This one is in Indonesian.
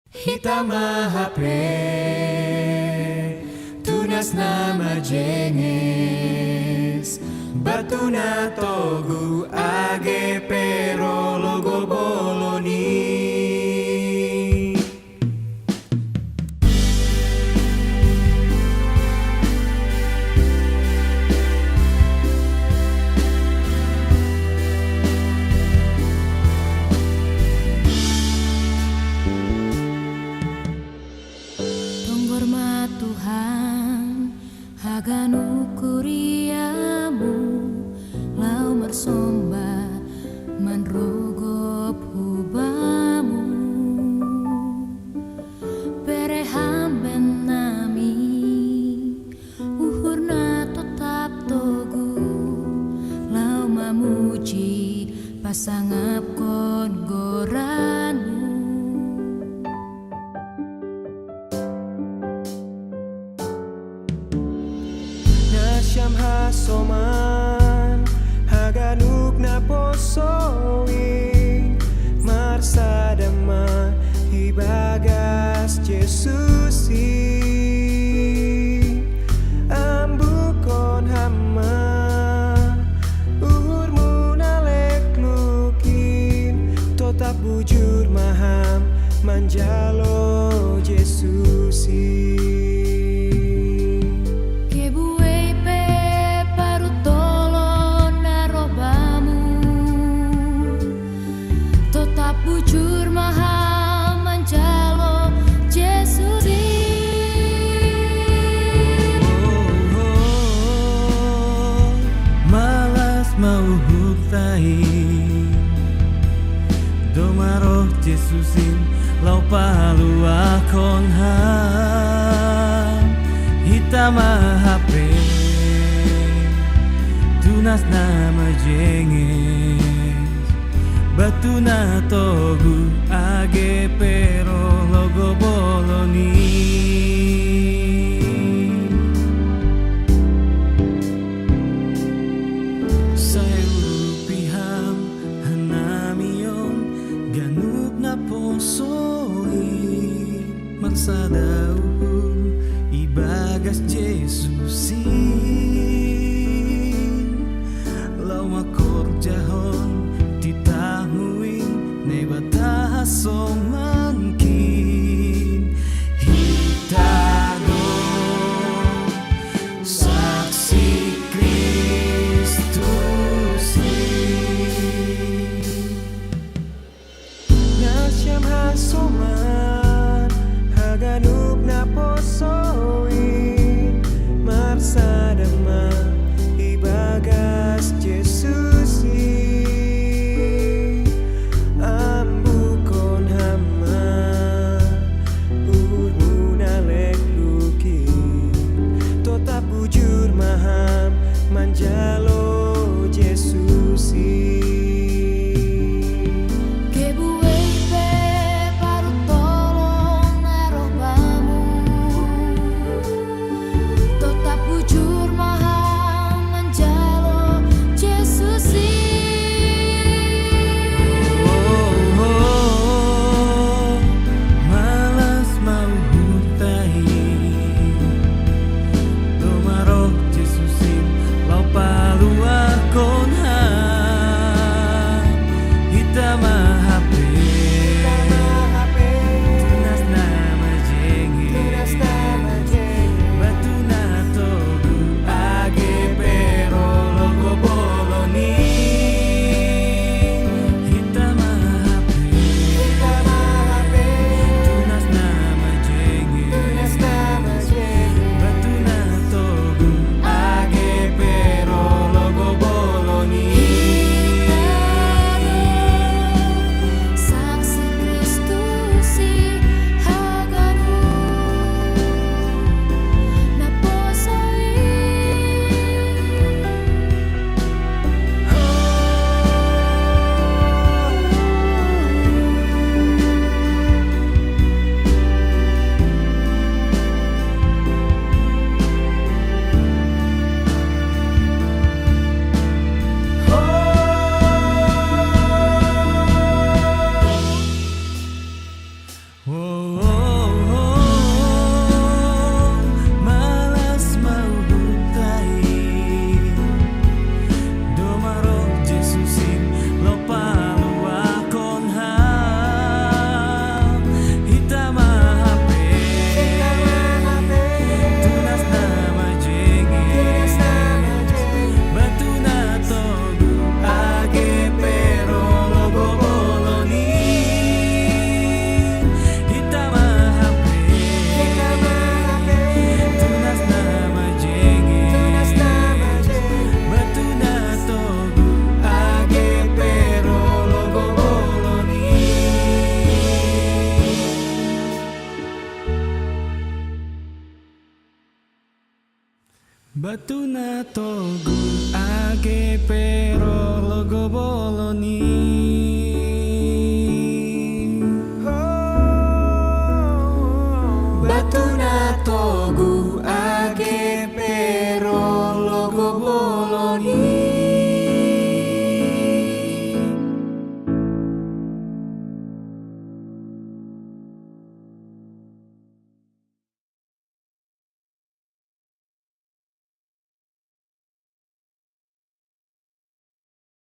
Hitam HP tunas nama jenges batu na togu age pero logo boloni. Hormat Tuhan, haganu kuriamu, lau mersomba manrogop hubamu, pereham ben nami, uhurna tetap togu, lau mamuji pasangap kon goranu. Syam hasoman haganuk na posoing marsadama hibagas Jesusi ambukon hama uhurmu nalek lukin tetap bujur maham manjalo Jesusi. Bujur maha manjalo Yesus. Malas mau hutai domaroh Jesusin lau palu akon hitam HP tunas nama jenges batu na togu age pero logo boloni. Saya upiham hanamion ganup na posoi maksada ibagas Jesusi lau makor jahon ditahuin nebata somangkin hitado saksi Kristus nasyam hasoman haganup na posoin marsadama Oh, oh, oh, malas mau hutai domaro Jesusin lo palua kon ham hitama hape tunas nama jenge batu na togu age pero logo boloni hitama hape tunas nama jenge batu na togu age pero logo boloni. Batu na togu age pero